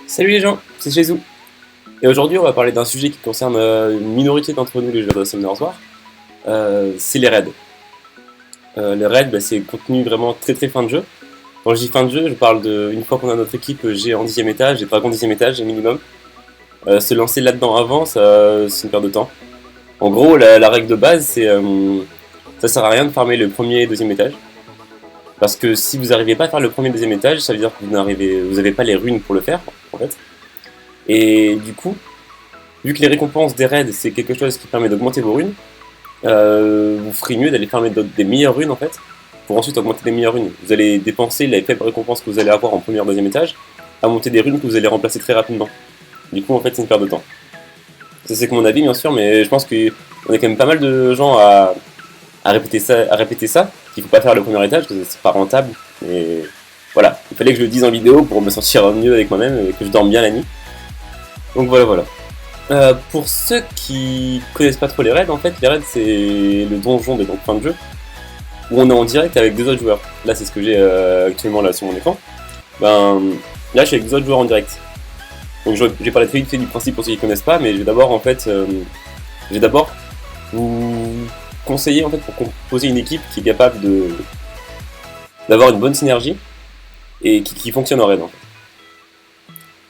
Salut les gens, c'est Jésus. Et aujourd'hui, on va parler d'un sujet qui concerne une minorité d'entre nous, les joueurs de Summoner's War. C'est les raids. Les raids, c'est contenu vraiment très très fin de jeu. Quand je dis fin de jeu, je parle de une fois qu'on a notre équipe, j'ai en 10e étage, j'ai dragon 10e étage, j'ai minimum. Se lancer là-dedans avant, c'est une perte de temps. En gros, la règle de base, c'est ça sert à rien de farmer le premier et deuxième étage. Parce que si vous n'arrivez pas à faire le premier et deuxième étage, ça veut dire que vous n'avez pas les runes pour le faire, en fait. Et du coup, vu que les récompenses des raids, c'est quelque chose qui permet d'augmenter vos runes, vous ferez mieux d'aller farmer des meilleures runes en fait, pour ensuite augmenter des meilleures runes. Vous allez dépenser les faibles récompenses que vous allez avoir en premier et deuxième étage, à monter des runes que vous allez remplacer très rapidement. Du coup, en fait, c'est une perte de temps. Ça, c'est que mon avis, bien sûr, mais je pense qu'on est quand même pas mal de gens à répéter ça, qu'il faut pas faire le premier étage, parce que c'est pas rentable. Et voilà, il fallait que je le dise en vidéo pour me sentir mieux avec moi-même et que je dorme bien la nuit. Donc voilà. Pour ceux qui connaissent pas trop les raids, en fait, les raids c'est le donjon des fins de jeu où on est en direct avec deux autres joueurs. Là, c'est ce que j'ai actuellement là sur mon écran. Là, je suis avec deux autres joueurs en direct. Donc, je vais parler très vite fait du principe pour ceux qui connaissent pas, mais je vais d'abord vous conseiller en fait pour composer une équipe qui est capable d'avoir une bonne synergie et qui fonctionne en raid. En fait.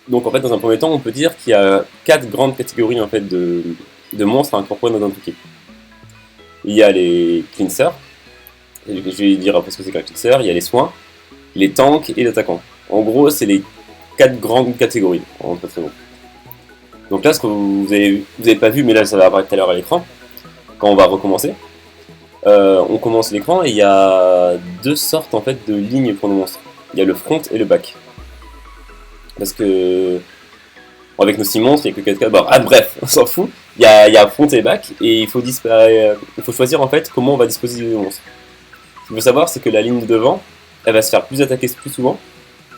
Donc en fait, dans un premier temps, on peut dire qu'il y a 4 grandes catégories en fait, de monstres à incorporer dans notre équipe. Il y a les cleansers, je vais dire après ce que c'est qu'un cleanser, il y a les soins, les tanks et les attaquants. En gros, c'est les 4 grandes catégories, en très très bon. Donc là, ce que vous avez pas vu, mais là ça va apparaître tout à l'heure à l'écran, quand on va recommencer. On commence l'écran et il y a deux sortes en fait de lignes pour nos monstres. Il y a le front et le back. Parce que avec nos 6 monstres, il n'y a que 4 cas. Bon, bref, on s'en fout. Il y a front et back, et il faut choisir en fait comment on va disposer les monstres. Ce qu'il faut savoir, c'est que la ligne de devant, elle va se faire plus attaquer plus souvent,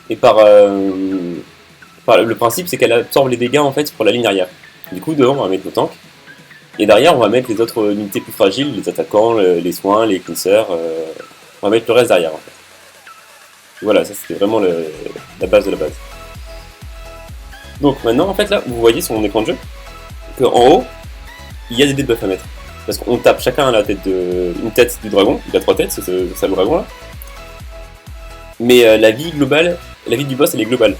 et le principe, c'est qu'elle absorbe les dégâts en fait pour la ligne arrière. Du coup, devant, on va mettre nos tanks, et derrière, on va mettre les autres unités plus fragiles, les attaquants, les soins, les cleansers, on va mettre le reste derrière en fait. Voilà, ça c'était vraiment la base de la base. Donc maintenant, en fait, là, vous voyez sur mon écran de jeu qu'en haut, il y a des debuffs à mettre. Parce qu'on tape chacun à la tête une tête du dragon, il a 3 têtes, c'est ça le dragon là. Mais la vie du boss, elle est globale.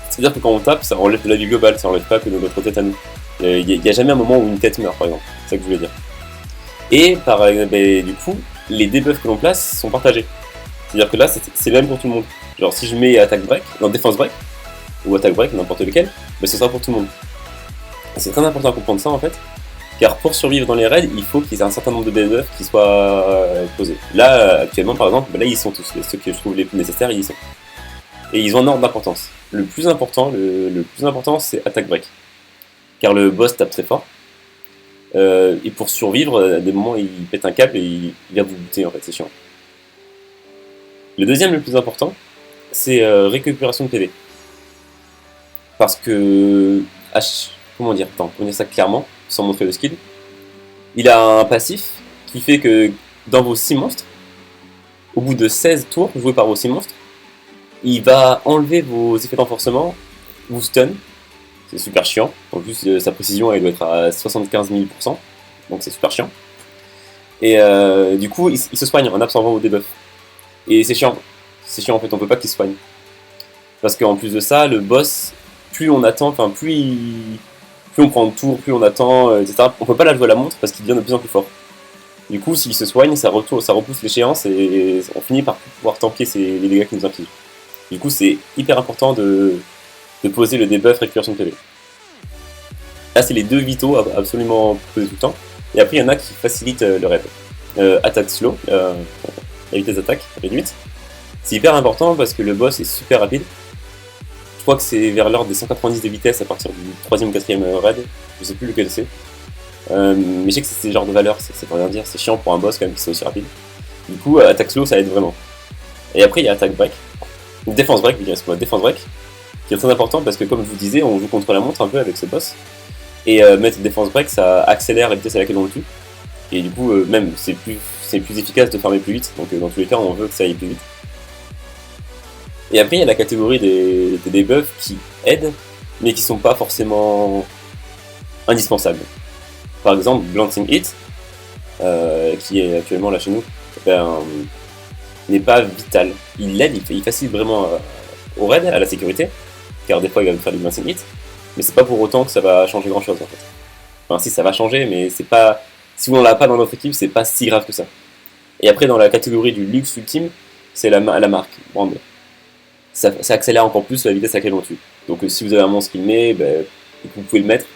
C'est-à-dire que quand on tape, ça enlève de la vie globale, ça enlève pas que de notre tête à nous. Il n'y a jamais un moment où une tête meurt, par exemple. C'est ça que je voulais dire. Et du coup, les debuffs que l'on place sont partagés. C'est-à-dire que là, c'est même pour tout le monde. Genre, si je mets attaque break, non, défense break, ou attaque break, n'importe lequel, ce sera pour tout le monde. C'est très important de comprendre ça en fait, car pour survivre dans les raids, il faut qu'il y ait un certain nombre de debuffs qui soient posés. Là, actuellement par exemple, là ils sont tous, ceux que je trouve les plus nécessaires, ils y sont. Et ils ont un ordre d'importance. Le plus important, c'est attaque break, car le boss tape très fort, et pour survivre, à des moments il pète un câble et il vient vous buter en fait, c'est chiant. Le deuxième le plus important, c'est récupération de PV. Parce que, comment dire ça clairement, sans montrer le skill, il a un passif qui fait que dans vos 6 monstres, au bout de 16 tours joués par vos 6 monstres, il va enlever vos effets d'enforcement, vous stun, c'est super chiant, en plus sa précision elle doit être à 75 000%, donc c'est super chiant. Et du coup il se soigne en absorbant vos debuffs. Et c'est chiant en fait, on peut pas qu'il se soigne. Parce qu'en plus de ça, le boss, plus on attend, plus on prend de tours, plus on attend, etc. On peut pas la jouer à la montre parce qu'il devient de plus en plus fort. Du coup, s'il se soigne, ça repousse l'échéance et on finit par pouvoir tanker les dégâts qu'il nous inflige. Du coup, c'est hyper important de poser le debuff récupération de PV. Là, c'est les deux vitaux à absolument poser tout le temps. Et après, il y en a qui facilitent le raid. Attaque slow, la vitesse d'attaque réduite. C'est hyper important parce que le boss est super rapide. Je crois que c'est vers l'ordre des 190 de vitesse à partir du 3ème ou 4ème raid, je sais plus lequel c'est. Mais je sais que c'est ce genre de valeur, c'est pas rien dire, c'est chiant pour un boss quand même qui soit aussi rapide. Du coup, attaque slow ça aide vraiment. Et après il y a attaque break, défense break, défense break, qui est très important parce que comme je vous disais, on joue contre la montre un peu avec ce boss. Et mettre défense break ça accélère la vitesse à laquelle on le tue. Et du coup, même c'est plus efficace de farmer plus vite, donc dans tous les cas on veut que ça aille plus vite. Et après, il y a la catégorie des debuffs qui aident mais qui sont pas forcément indispensables. Par exemple, Glancing Hit, qui est actuellement là chez nous, n'est pas vital. Il l'aide, il facilite vraiment au raid, à la sécurité, car des fois il va faire du Glancing Hit, mais c'est pas pour autant que ça va changer grand chose en fait. Enfin si, ça va changer, mais c'est pas... Si on l'a pas dans notre équipe, c'est pas si grave que ça. Et après dans la catégorie du luxe ultime, c'est la marque, Brand. Ça accélère encore plus la vitesse à laquelle on tue. Donc si vous avez un monstre qui le met, et que vous pouvez le mettre,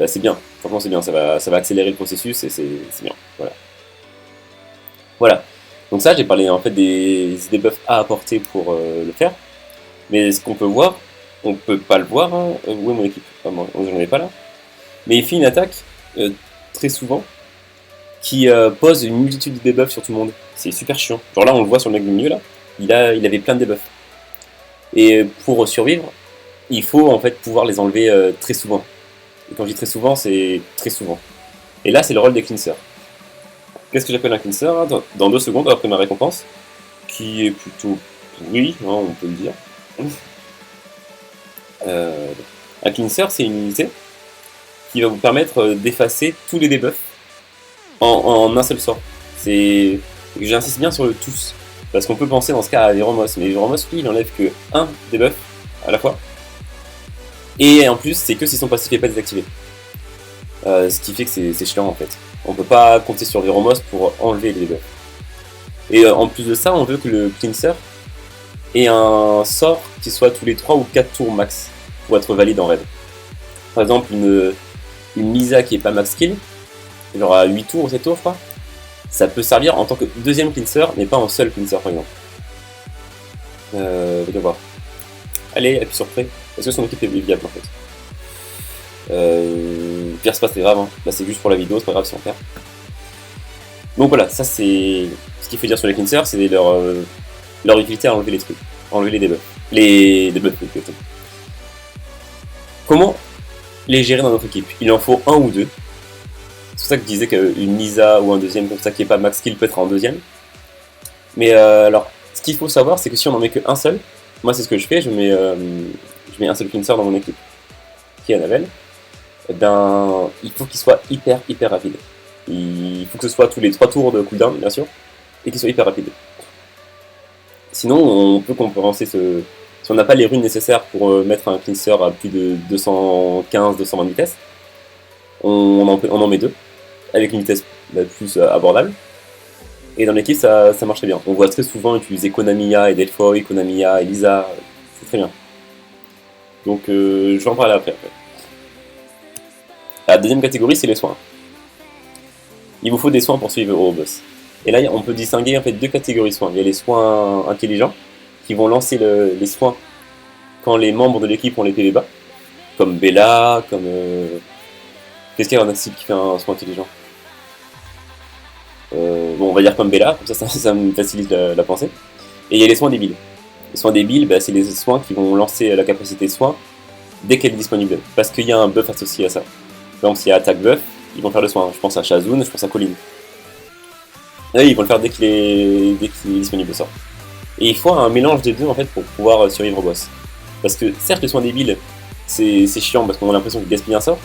c'est bien. Franchement c'est bien, ça va accélérer le processus et c'est bien. Voilà. Donc ça, j'ai parlé en fait des buffs à apporter pour le faire. Mais ce qu'on peut voir, on peut pas le voir. Hein. Où est mon équipe? J'en ai pas là. Mais il fait une attaque très souvent qui pose une multitude de debuffs sur tout le monde. C'est super chiant. Genre là, on le voit sur le mec du milieu là. Il avait plein de debuffs. Et pour survivre, il faut en fait pouvoir les enlever très souvent. Et quand je dis très souvent, c'est très souvent. Et là, c'est le rôle des cleansers. Qu'est-ce que j'appelle un cleanser hein, dans 2 secondes après ma récompense, qui est plutôt pourri, hein, on peut le dire. Un cleanser, c'est une unité qui va vous permettre d'effacer tous les debuffs en un seul sort. J'insiste bien sur le tous, parce qu'on peut penser dans ce cas à Viromos, mais Viromos, lui, il enlève que un debuff à la fois. Et en plus, c'est que si son passif n'est pas désactivé. Ce qui fait que c'est chiant en fait. On peut pas compter sur Viromos pour enlever les debuffs. Et en plus de ça, on veut que le cleanser ait un sort qui soit tous les 3 ou 4 tours max pour être valide en raid. Par exemple, une Misa qui est pas max kill, genre à 8 tours ou 7 tours, je crois, ça peut servir en tant que deuxième cleanser, mais pas en seul cleanser par exemple. Voyons voir. Allez, appuie sur play. Est-ce que son équipe est viable en fait? Pire c'est pas très grave, hein. Là c'est juste pour la vidéo, c'est pas grave si on perd. Donc voilà, ça c'est ce qu'il faut dire sur les cleansers, c'est leur utilité à enlever les trucs, à enlever les debuffs. Les debuffs, plutôt. Comment les gérer dans notre équipe? Il en faut un ou deux. C'est pour ça que je disais qu'une Nisa ou un deuxième comme ça qui est pas max kill peut être en deuxième. Mais alors, ce qu'il faut savoir, c'est que si on en met qu'un seul, moi c'est ce que je fais, je mets un seul cleanser dans mon équipe, qui est Annabelle. Il faut qu'il soit hyper rapide. Il faut que ce soit tous les 3 tours de cooldown, bien sûr, et qu'il soit hyper rapide. Sinon, on peut compenser si on n'a pas les runes nécessaires pour mettre un cleanser à plus de 215-220 vitesse, on en met 2, avec une vitesse plus abordable. Et dans l'équipe, ça marche très bien. On voit très souvent utiliser Konamiya et Delphoy, Konamiya et Lisa, c'est très bien. Donc je vais en parler après. La deuxième catégorie, c'est les soins. Il vous faut des soins pour suivre au boss. Et là, on peut distinguer en fait 2 catégories de soins. Il y a les soins intelligents, qui vont lancer les soins quand les membres de l'équipe ont les PV bas, comme Bella, comme... Qu'est-ce qu'il y a en cible qui fait un soin intelligent? Bon, on va dire comme Bella, comme ça me facilite la pensée. Et il y a les soins débiles. Les soins débiles, c'est les soins qui vont lancer la capacité de soin dès qu'elle est disponible, parce qu'il y a un buff associé à ça. Donc s'il y a attaque buff, ils vont faire le soin. Je pense à Shazun, je pense à Colin. Et ils vont le faire dès qu'il est disponible le sort. Et il faut un mélange des deux en fait pour pouvoir survivre au boss. Parce que certes les soins débiles, c'est chiant parce qu'on a l'impression qu'il gaspille un sort,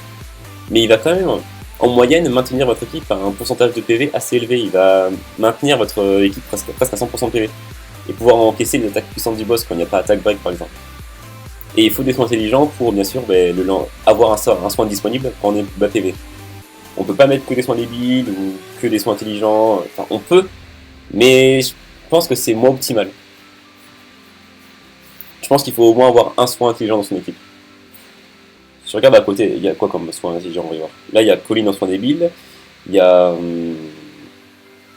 mais il va quand même en moyenne maintenir votre équipe à un pourcentage de PV assez élevé. Il va maintenir votre équipe presque à 100% de PV. Et pouvoir encaisser les attaques puissantes du boss quand il n'y a pas attaque break par exemple. Et il faut des soins intelligents pour bien sûr avoir un soin disponible quand on est bas PV. On peut pas mettre que des soins débiles ou que des soins intelligents, enfin on peut, mais je pense que c'est moins optimal. Je pense qu'il faut au moins avoir un soin intelligent dans son équipe. Si je regarde à côté, il y a quoi comme soin intelligent, on va y voir. Là il y a Colin en soin débile, il y a...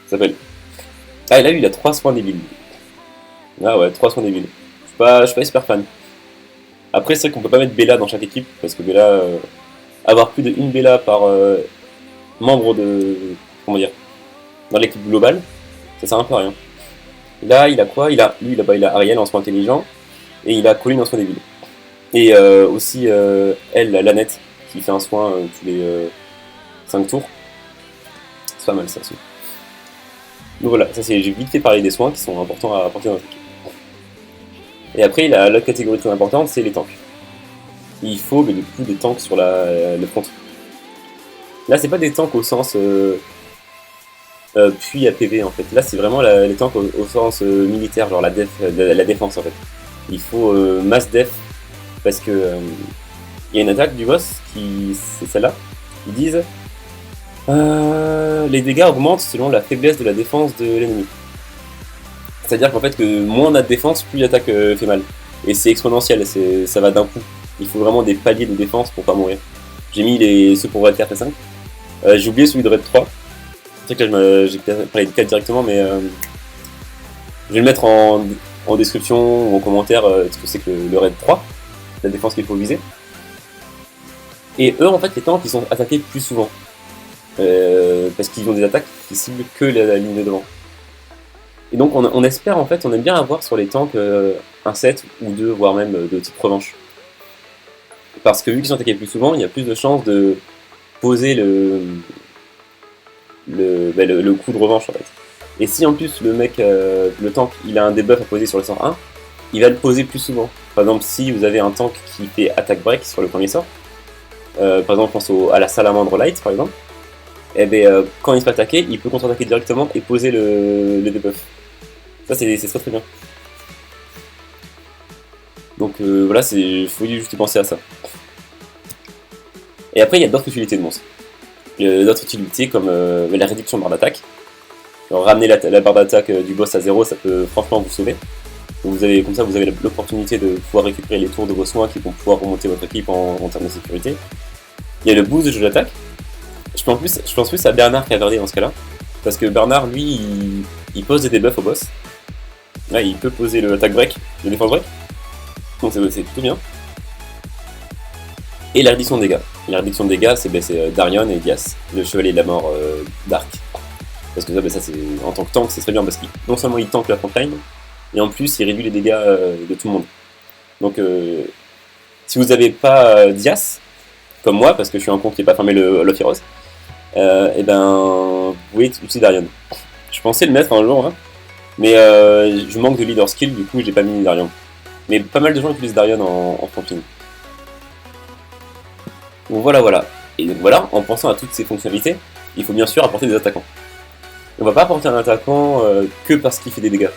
ça s'appelle... Ah et là lui il a 3 soins débiles. Ah ouais, 3 soins débiles. Je suis pas super fan. Après c'est vrai qu'on peut pas mettre Bella dans chaque équipe, parce que Bella... avoir plus d'une Bella par membre de... comment dire, dans l'équipe globale, ça sert un peu à rien. Là, il a quoi? Il a Ariel en soin intelligent, et il a Colin en soin débile. Et aussi, elle, Lanette, qui fait un soin tous les 5 tours. C'est pas mal ça aussi. Donc voilà, j'ai vite fait parler des soins qui sont importants à apporter dans notre équipe. Et après, l'autre catégorie très importante, c'est les tanks. il faut mais, du coup des tanks sur le front. Là, c'est pas des tanks au sens puis à PV en fait. Là, c'est vraiment les tanks au sens militaire, genre la défense en fait. Il faut mass def parce que il y a une attaque du boss qui c'est celle-là. Ils disent les dégâts augmentent selon la faiblesse de la défense de l'ennemi. C'est-à-dire qu'en fait, que moins on a de défense, plus l'attaque fait mal. Et c'est exponentiel, ça va d'un coup. Il faut vraiment des paliers de défense pour pas mourir. J'ai mis ceux pour Red 4 et 5. J'ai oublié celui de Red 3. C'est vrai que là, j'ai parlé de 4 directement, mais je vais le mettre en description ou en commentaire ce que c'est que le Red 3, la défense qu'il faut viser. Et eux, en fait, les tanks, ils sont attaqués plus souvent. Parce qu'ils ont des attaques qui ciblent que la ligne de devant. Et donc on espère en fait, on aime bien avoir sur les tanks un set ou deux, voire même de type revanche. Parce que vu qu'ils sont attaqués plus souvent, il y a plus de chances de poser le coup de revanche en fait. Et si en plus le mec, le tank, il a un debuff à poser sur le sort 1, il va le poser plus souvent. Par exemple, si vous avez un tank qui fait attaque break sur le premier sort, par exemple, je pense à la salamandre light par exemple, et bien, quand il se fait attaquer, il peut contre-attaquer directement et poser le debuff. Ça, c'est très très bien. Donc voilà, il faut juste penser à ça. Et après, il y a d'autres utilités de monstres. Il y a d'autres utilités comme la réduction de barre d'attaque. Ramener la barre d'attaque du boss à 0, ça peut franchement vous sauver. Donc comme ça, vous avez l'opportunité de pouvoir récupérer les tours de vos soins qui vont pouvoir remonter votre équipe en termes de sécurité. Il y a le boost de jeu d'attaque. Je pense plus à Bernard qu'à Verdet dans ce cas-là. Parce que Bernard, lui, il pose des debuffs au boss. Là, il peut poser le attack break, le défense break. Donc c'est plutôt bien. Et la réduction de dégâts. La réduction de dégâts, c'est Darion et Dias, le chevalier de la mort d'Arc. Parce que ça, en tant que tank, c'est très bien parce que non seulement il tank la frontline, et en plus il réduit les dégâts de tout le monde. Donc si vous n'avez pas Dias, comme moi, parce que je suis un con qui n'est pas fermé le Heroes, et ben vous pouvez utiliser Darion. Je pensais le mettre un jour, hein, mais je manque de leader skill, du coup j'ai pas mis Darion. Mais pas mal de gens utilisent Darion en frontline. Donc voilà. Et donc voilà, en pensant à toutes ces fonctionnalités, il faut bien sûr apporter des attaquants. On va pas apporter un attaquant que parce qu'il fait des dégâts.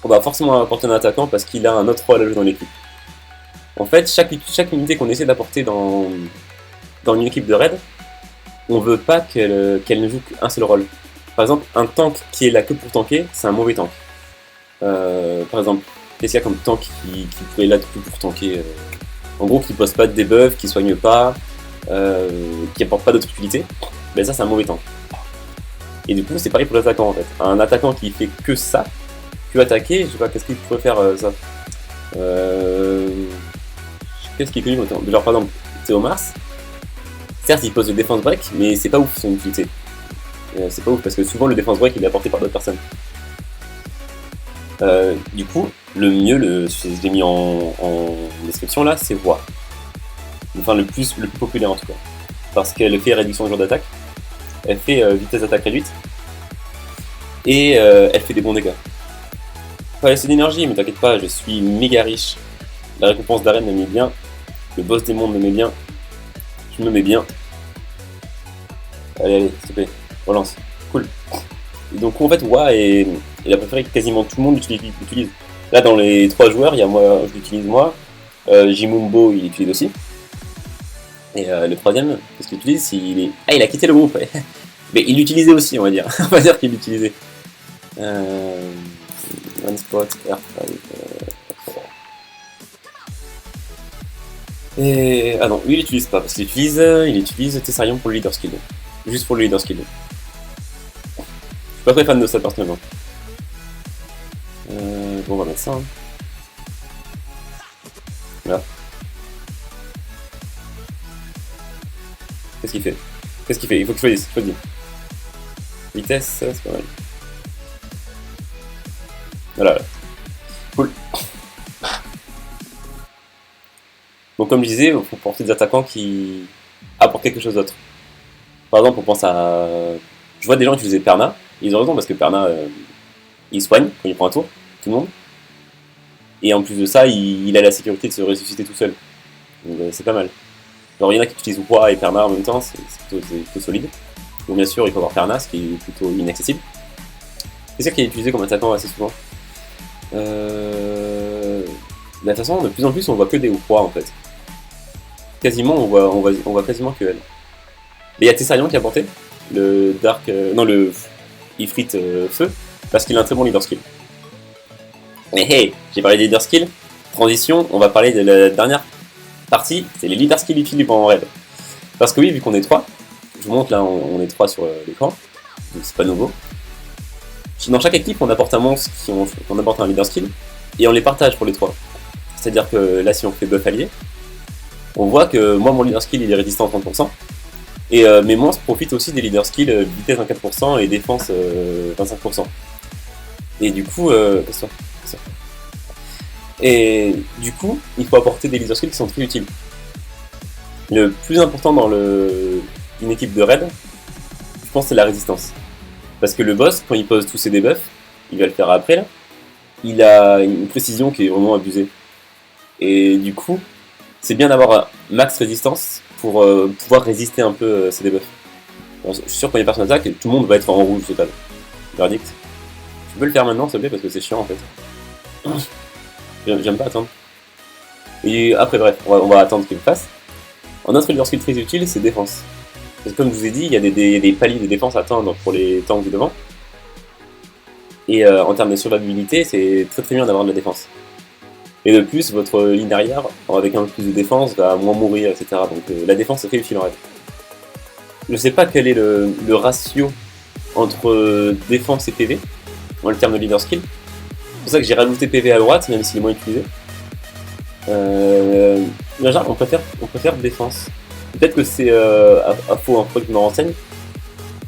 On va forcément apporter un attaquant parce qu'il a un autre rôle à jouer dans l'équipe. En fait, chaque unité qu'on essaie d'apporter dans une équipe de raid, on veut pas qu'elle ne joue qu'un seul rôle. Par exemple, un tank qui est là que pour tanker, c'est un mauvais tank. Par exemple, qu'est-ce qu'il y a comme tank qui pourrait être là que pour tanker en gros, qui pose pas de debuff, qui soigne pas, qui apporte pas d'autres utilités, ben ça c'est un mauvais tank. Et du coup c'est pareil pour l'attaquant en fait. Un attaquant qui fait que ça, peut attaquer, je sais pas, qu'est-ce qu'il pourrait faire ça Qu'est-ce qui est connu genre par exemple, Théomars, certes il pose le defense break, mais c'est pas ouf son utilité. C'est pas ouf parce que souvent le defense break il est apporté par d'autres personnes. Du coup, le mieux, je l'ai mis en description là, c'est Roi. Enfin, le plus populaire en tout cas. Parce qu'elle fait réduction de jour d'attaque, elle fait vitesse d'attaque réduite, et elle fait des bons dégâts. Pas assez d'énergie, mais t'inquiète pas, je suis méga riche. La récompense d'arène me met bien, le boss des mondes me met bien, je me mets bien. Allez, s'il te plaît, relance. Cool. Et donc en fait, Wa est la préférée que quasiment tout le monde l'utilise. Là, dans les 3 joueurs, il y a moi, je l'utilise moi, Jimumbo, il l'utilise aussi. Et le troisième, qu'est-ce qu'il utilise il a quitté le groupe, ouais. Mais il l'utilisait aussi, on va dire. On va dire qu'il l'utilisait. One spot, R5. Et... Ah non, lui il l'utilise pas, parce qu'il utilise Tessarion pour le leader skill. Juste pour le leader skill. Je suis pas très fan de ça personnellement. Bon, on va mettre ça. Hein. Là. Qu'est-ce qu'il fait? Il faut que je choisisse. Vitesse, c'est pas mal. Voilà. Cool. Donc comme je disais, il faut porter des attaquants qui apportent quelque chose d'autre. Par exemple, on pense à... Je vois des gens utiliser Perna. Ils ont raison parce que Perna, il soigne quand il prend un tour, tout le monde. Et en plus de ça, il a la sécurité de se ressusciter tout seul. Donc c'est pas mal. Alors il y en a qui utilisent Roi et Perna en même temps, c'est plutôt solide. Donc bien sûr il faut avoir Perna, ce qui est plutôt inaccessible. C'est ça qui est utilisé comme attaquant assez souvent. De toute façon, de plus en plus on voit que des Rois en fait. Quasiment on voit quasiment que elle. Mais il y a Tessarion qui a porté le Dark. Non le Ifrit Feu, parce qu'il a un très bon leader skill. Mais hey, j'ai parlé des leader skills. Transition, on va parler de la dernière partie, c'est les leader skills utiles en raid. Parce que oui, vu qu'on est 3, je vous montre là, on est 3 sur l'écran, donc c'est pas nouveau. Dans chaque équipe, on apporte un monstre, on apporte un leader skill, et on les partage pour les 3. C'est-à-dire que là, si on fait buff allié, on voit que moi, mon leader skill, il est résistant à 30%, et mes monstres profitent aussi des leader skills vitesse 24% et défense 25%. Et du coup, Et du coup, il faut apporter des leader skills qui sont très utiles. Le plus important dans une équipe de raid, je pense, c'est la résistance. Parce que le boss, quand il pose tous ses debuffs, il va le faire après là, il a une précision qui est vraiment abusée. Et du coup, c'est bien d'avoir un max résistance pour pouvoir résister un peu ses debuffs. Bon, je suis sûr que quand il y a personne attaque, tout le monde va être en rouge total. Verdict. Tu peux le faire maintenant, s'il te plaît, parce que c'est chiant en fait. J'aime pas attendre. Et après, bref, on va attendre qu'il le fasse. Un autre leader skill très utile, c'est défense. Parce que comme je vous ai dit, il y a des paliers de défense à atteindre pour les tanks du devant. Et en termes de survivabilité, c'est très bien d'avoir de la défense. Et de plus, votre ligne arrière, avec un peu plus de défense, va moins mourir, etc. Donc la défense est très utile en rêve. Je sais pas quel est le ratio entre défense et PV, en termes de leader skill. C'est pour ça que j'ai rajouté PV à droite, même s'il est moins utilisé. Déjà, on préfère défense. Peut-être que c'est à faux, hein, faut que je me renseigne.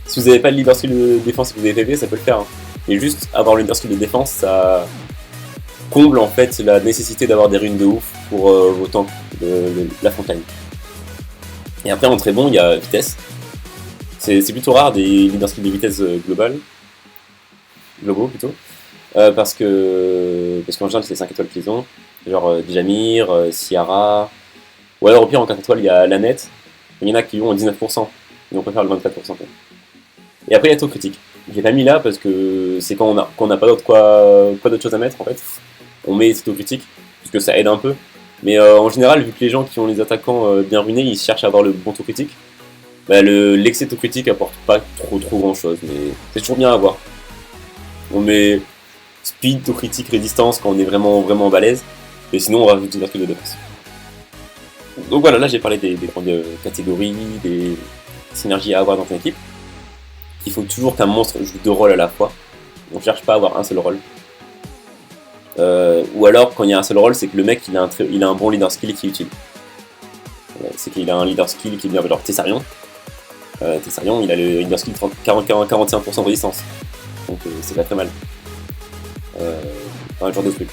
Si vous n'avez pas le leader skill de défense et que vous avez PV, ça peut le faire. Hein. Et juste avoir le leader skill de défense, ça comble en fait la nécessité d'avoir des runes de ouf pour vos tanks de la frontline. Et après, en très bon, il y a vitesse. C'est plutôt rare des leader skills de vitesse globaux plutôt. Parce qu'en général, c'est les 5 étoiles qu'ils ont. Genre Djamir, Ciara. Ou alors au pire, en 4 étoiles, il y a Lanette. Il y en a qui ont 19%. Et on préfère le 24%. Et après, il y a taux critique. Je l'ai pas mis là parce que c'est quand on n'a pas d'autre chose à mettre en fait. On met ce taux critique, parce que ça aide un peu. Mais en général, vu que les gens qui ont les attaquants bien runés, ils cherchent à avoir le bon taux critique. Bah, l'excès de taux critique apporte pas trop grand chose, mais c'est toujours bien à avoir. On met speed, taux critique, résistance quand on est vraiment balèze. Et sinon, on rajoute des articles de défense. Donc voilà, là j'ai parlé des grandes catégories, des synergies à avoir dans une équipe. Il faut toujours qu'un monstre joue 2 rôles à la fois. On ne cherche pas à avoir un seul rôle. Ou alors, quand il y a un seul rôle, c'est que le mec il a un bon leader skill qui est utile. C'est qu'il a un leader skill qui est bien. Genre Tessarion. Tessarion, il a le leader skill 41% de résistance. Donc c'est pas très mal. Un genre de truc.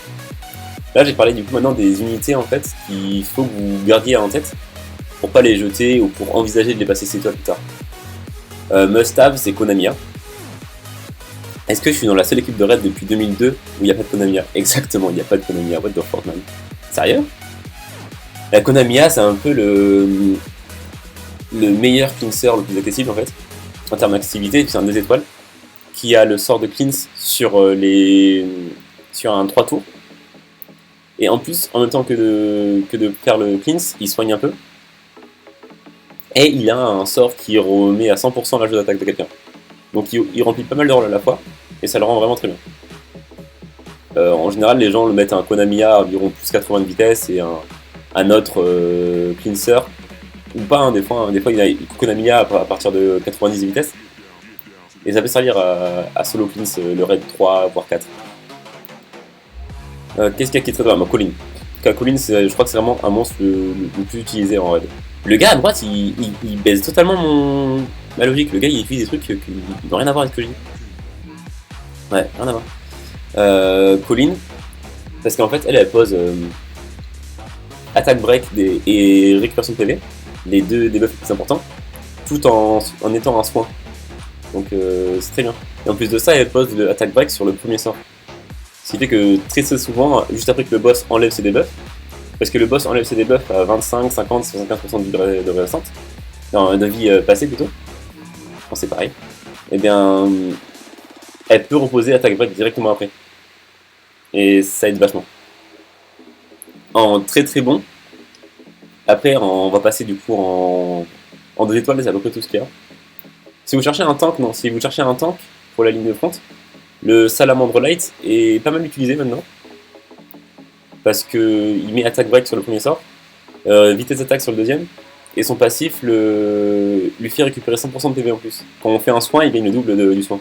Là j'ai parlé du coup maintenant des unités en fait qu'il faut que vous gardiez en tête pour pas les jeter ou pour envisager de les passer 6 étoiles plus tard. Must-have, c'est Konamiya. Est-ce que je suis dans la seule équipe de raid depuis 2002 où il n'y a pas de Konamiya? Exactement, il n'y a pas de Konamiya. What the fuck, man? Sérieux? La Konamiya, c'est un peu le meilleur cleanser le plus accessible en fait, en termes d'activité, c'est un 2 étoiles, qui a le sort de cleanse sur un 3 tours. Et en plus, en même temps que de faire le cleanse, il soigne un peu. Et il a un sort qui remet à 100% la jeu d'attaque de quelqu'un. Donc il remplit pas mal de rôles à la fois, et ça le rend vraiment très bien. En général, les gens le mettent à un Konamiya à environ plus 80 de vitesse et un autre cleanser. Ou pas, hein, des fois il a Konamiya à partir de 90 de vitesse. Et ça peut servir à solo cleanse le raid 3, voire 4. Qu'est-ce qu'il y a qui est très drôle? Colin. Colin, je crois que c'est vraiment un monstre le plus utilisé en raid. Le gars à droite, il baise totalement ma logique. Le gars, il utilise des trucs qui n'ont rien à voir avec ce que je dis. Ouais, rien à voir. Colin, parce qu'en fait, elle pose attaque break et récupération de PV, les deux debuffs les plus importants, tout en étant un soin. Donc c'est très bien. Et en plus de ça, elle pose le attaque break sur le premier sort. Ce qui fait que très souvent, juste après que le boss enlève ses debuffs, parce que le boss enlève ses debuffs à 25, 50, 75% de vie restante, non, de vie passée plutôt, bon, c'est pareil, et bien elle peut reposer attaque break directement après, et ça aide vachement. En très très bon, après on va passer du coup en 2 étoiles, c'est à peu près tout ce qu'il y a. Si vous cherchez un tank, non, si vous cherchez un tank pour la ligne de front, le Salamandre Light est pas mal utilisé maintenant, parce qu'il met attaque break sur le premier sort, vitesse d'attaque sur le deuxième, et son passif lui fait récupérer 100% de PV en plus. Quand on fait un soin, il gagne le double du soin.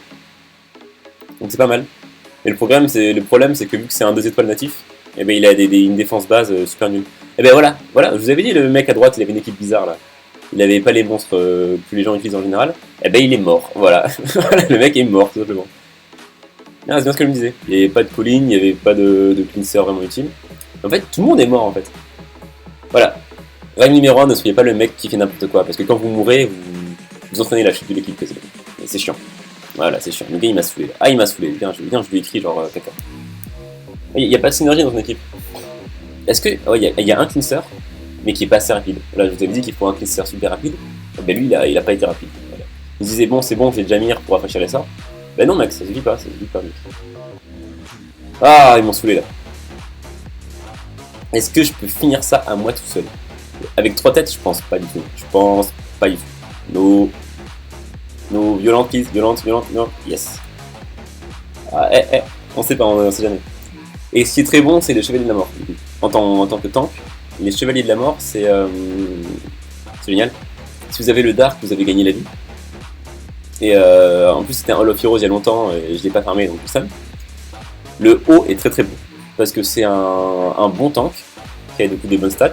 Donc c'est pas mal. Mais le problème, c'est que vu que c'est un 2 étoiles natif, et ben il a une défense base super nulle. Et ben voilà, je vous avais dit, le mec à droite, il avait une équipe bizarre là. Il avait pas les monstres que les gens utilisent en général. Et ben il est mort, voilà. Le mec est mort, tout simplement. Ah, c'est bien ce que je me disais. Il n'y avait pas de calling, il n'y avait pas de cleanser vraiment utile. En fait, tout le monde est mort en fait. Voilà. Règle numéro 1, ne soyez pas le mec qui fait n'importe quoi. Parce que quand vous mourrez, vous entraînez la chute de l'équipe. Et c'est chiant. Voilà, c'est chiant. Le gars il m'a saoulé. Ah, il m'a saoulé. Bien, je lui ai écrit genre caca. Il n'y a pas de synergie dans une équipe. Est-ce que. Oh, il y a un cleanser, mais qui est pas assez rapide. Là, je vous avais dit qu'il faut un cleanser super rapide. Ben lui, il a pas été rapide. Voilà. Vous disiez, bon, c'est bon, j'ai déjà mis pour rafraîchir les sorts. Ben non, mec, ça suffit pas, mec. Ah, ils m'ont saoulé là. Est-ce que je peux finir ça à moi tout seul? Avec 3 têtes, je pense pas du tout. No, violente, please, violente, yes. Ah, on sait pas, on sait jamais. Et ce qui est très bon, c'est le Chevalier de la Mort. En tant que tank, les Chevaliers de la Mort, c'est génial. Si vous avez le Dark, vous avez gagné la vie. Et en plus, c'était un Hall of Heroes il y a longtemps et je l'ai pas farmé, donc ça. Le haut est très très bon parce que c'est un bon tank qui a du coup des bonnes stats,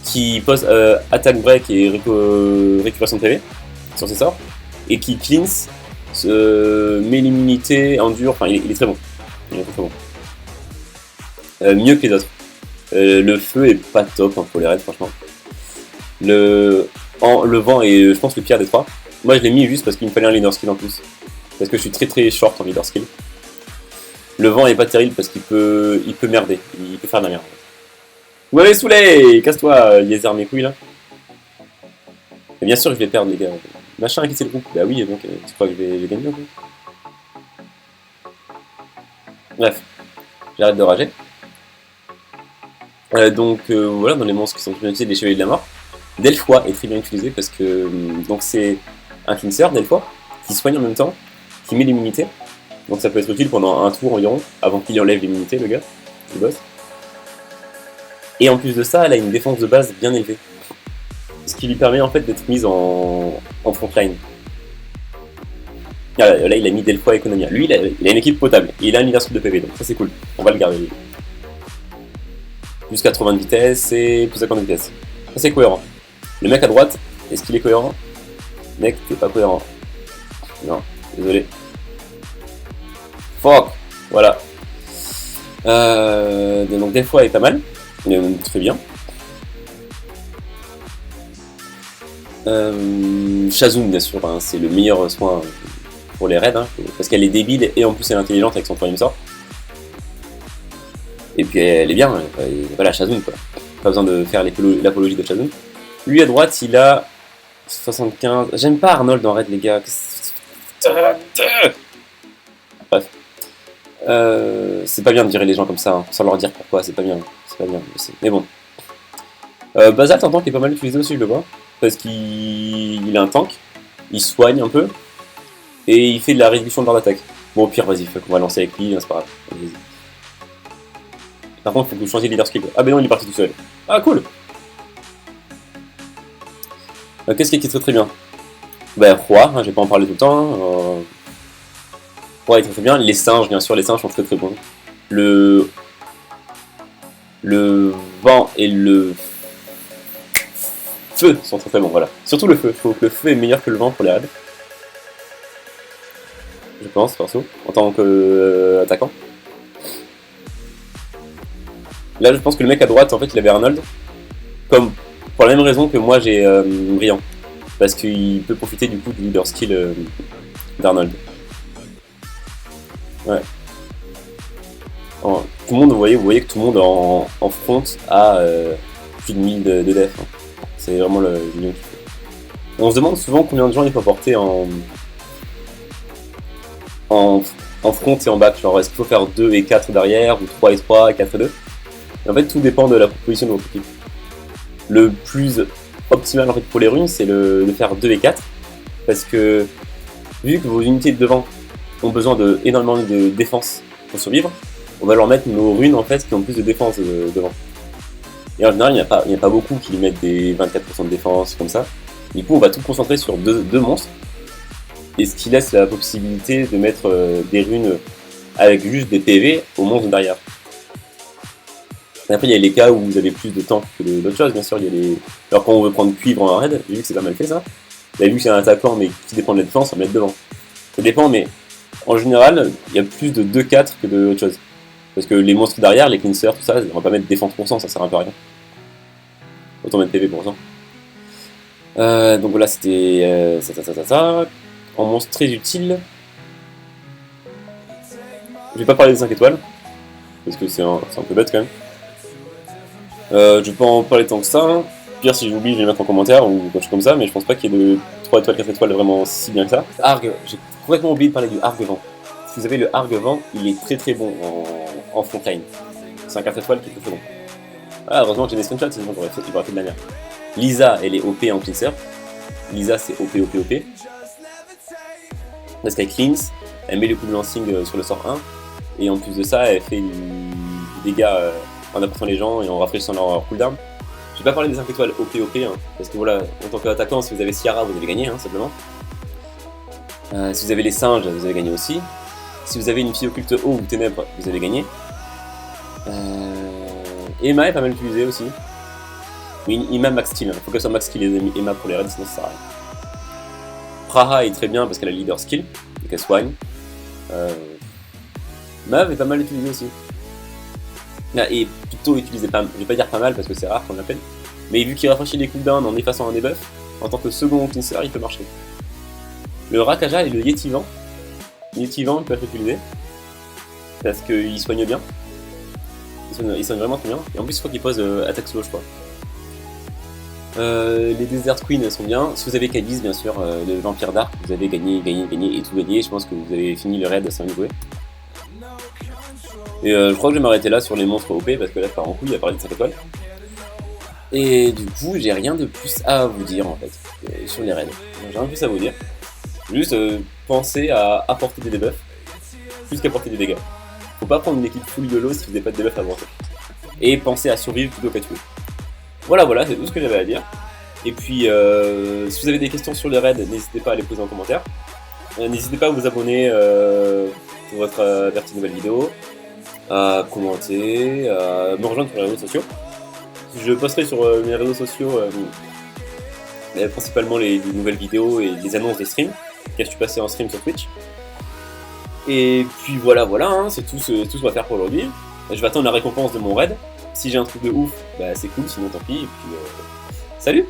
qui pose attaque break et récupération de PV sur ses sorts, et qui cleanse, met l'immunité, endure, enfin il est très bon. Il est très bon. Mieux que les autres. Le feu est pas top hein, pour les raids, franchement. Le vent est, je pense, le pire des 3. Moi je l'ai mis juste parce qu'il me fallait un leader skill en plus. Parce que je suis très très short en leader skill. Le vent est pas terrible parce qu'il peut merder, il peut faire de la merde. Vous m'avez saoulé. Casse-toi, Yezer mes couilles là. Et bien sûr que je vais perdre les gars. Machin a quitté le groupe. Bah oui, donc tu crois que je vais gagner en fait. Bref, j'arrête de rager. Donc voilà, dans les monstres qui sont bien utilisés, les Chevaliers de la Mort. Delphois est très bien utilisé parce que donc c'est un cleanser, Delphois, qui soigne en même temps, qui met l'immunité. Donc ça peut être utile pendant un tour environ, avant qu'il enlève l'immunité, le gars, le boss. Et en plus de ça, elle a une défense de base bien élevée. Ce qui lui permet en fait d'être mise en frontline. Ah, là, il a mis Delphois Economia. Lui, il a une équipe potable. Et il a un leadership de PV, donc ça c'est cool. On va le garder. Plus 80 de vitesse et plus 50 de vitesse. Ça c'est cohérent. Le mec à droite, est-ce qu'il est cohérent? Mec, t'es pas cohérent. Non, désolé. Fuck. Voilà. Donc des fois elle est pas mal. Très bien. Shazun bien sûr, hein, c'est le meilleur soin pour les raids, hein, parce qu'elle est débile et en plus elle est intelligente avec son troisième sort. Et puis elle est bien, voilà, Shazun quoi. Pas besoin de faire l'apologie de Shazun. Lui à droite il a 75. J'aime pas Arnold en raid les gars. Bref. C'est pas bien de virer les gens comme ça, hein, sans leur dire pourquoi, c'est pas bien, je sais. Mais bon. Basalt en tank est pas mal utilisé aussi, je le vois, parce qu'il a un tank, il soigne un peu, et il fait de la réduction de leur attaque. Bon, au pire, vas-y, on va lancer avec lui, c'est pas grave. Par contre, il faut que vous changiez de leader skill. Ah ben non, il est parti tout seul. Ah, cool. Qu'est-ce qui est très très bien? Ben, Roi, hein, je vais pas en parler tout le temps. Hein, Roi est très très bien. Les singes, bien sûr, les singes sont très très bons. Le vent et le feu sont très très bons, voilà. Surtout le feu. Il faut que le feu est meilleur que le vent pour les raids. Je pense, perso, en tant qu'attaquant. Là, je pense que le mec à droite, en fait, il avait Arnold. Comme, pour la même raison que moi, j'ai Brillant. Parce qu'il peut profiter du coup du leader skill d'Arnold. Ouais. Tout le monde, vous voyez que tout le monde en front a plus de 1000 de def. Hein. C'est vraiment le million qu'il faut. On se demande souvent combien de gens il faut porter en front et en back. Genre, est-ce qu'il faut faire 2 et 4 derrière, ou 3 et 3, 4 et 2? Et en fait, tout dépend de la proposition de votre équipe. Le plus optimal en fait, pour les runes, c'est de faire 2 et 4. Parce que, vu que vos unités de devant ont besoin énormément de défense pour survivre, on va leur mettre nos runes en fait qui ont plus de défense devant. Et en général, il n'y a pas beaucoup qui mettent des 24% de défense comme ça. Du coup, on va tout concentrer sur deux monstres. Et ce qui laisse la possibilité de mettre des runes avec juste des PV aux monstres derrière. Et après, il y a les cas où vous avez plus de temps que d'autres choses, bien sûr. Alors, quand on veut prendre cuivre en raid, j'ai vu que c'est pas mal fait ça. Vous avez vu que c'est un attaquant, mais qui dépend de la défense, on va mettre devant. Ça dépend, mais en général, il y a plus de 2-4 que d'autres choses. Parce que les monstres derrière, les cleansers, tout ça, on va pas mettre défense pour cent, ça sert un peu à rien. Autant mettre PV pour cent. Donc voilà, c'était ça. En monstre très utile. Je vais pas parler des 5 étoiles, parce que c'est un peu bête quand même. Je vais pas en parler tant que ça. Hein. Pire, si j'oublie, je vais les mettre en commentaire ou quelque chose comme ça, mais je pense pas qu'il y ait de 3 étoiles, 4 étoiles vraiment si bien que ça. Arg, j'ai complètement oublié de parler du Arg-Vent. Si vous avez le Arg-Vent, il est très très bon en frontlane. C'est un 4 étoiles qui est très bon. Ah, heureusement que j'ai des screenshots, sinon j'aurais fait de la merde. Lisa, elle est OP en cleanser. Lisa, c'est OP. Parce qu'elle cleanse, elle met le coup de lancing sur le sort 1, et en plus de ça, elle fait du dégâts en apportant les gens et en rafraîchissant leur cooldown. Je vais pas parler des 5 étoiles OP, hein, parce que voilà, en tant qu'attaquant, si vous avez Ciara, vous avez gagné, hein, simplement. Si vous avez les singes, vous avez gagné aussi. Si vous avez une fille occulte eau ou ténèbres, vous avez gagné. Emma est pas mal utilisée aussi. Oui, Emma max skill, il faut qu'elle soit max skill les amis, Emma pour les raids, sinon ça sert à rien. Praha est très bien parce qu'elle a leader skill, et qu'elle soigne. Mav est pas mal utilisée aussi. Et plutôt utilisé pas, je vais pas dire pas mal parce que c'est rare qu'on l'appelle, mais vu qu'il rafraîchit les cooldowns en effaçant un debuff, en tant que second cleanser, il peut marcher. Le Rakaja et le Yétivan. Yétivan peut être utilisé parce qu'il soigne bien. Il soigne vraiment très bien. Et en plus, je crois qu'il pose attaque slow, je crois. Les Desert Queen sont bien. Si vous avez Cadiz, bien sûr, le Vampire Dark, vous avez gagné et tout gagné. Je pense que vous avez fini le raid sans y jouer. Et je crois que je vais m'arrêter là sur les monstres OP parce que là, je pars en couille à parler de 5 étoiles. Et du coup, j'ai rien de plus à vous dire en fait sur les raids. J'ai rien de plus à vous dire. Juste pensez à apporter des debuffs plus qu'apporter des dégâts. Faut pas prendre une équipe full YOLO si vous n'avez pas de debuff à avancer. Et pensez à survivre plutôt qu'à tuer. Voilà, c'est tout ce que j'avais à dire. Et puis, si vous avez des questions sur les raids, n'hésitez pas à les poser en commentaire. N'hésitez pas à vous abonner pour votre averti nouvelle vidéo, à commenter, à me rejoindre sur les réseaux sociaux. Je posterai sur mes réseaux sociaux principalement les nouvelles vidéos et les annonces des streams, car je suis passé en stream sur Twitch. Et puis voilà, hein, c'est tout ce qu'on va faire pour aujourd'hui. Je vais attendre la récompense de mon raid. Si j'ai un truc de ouf, bah c'est cool, sinon tant pis. Et puis, salut!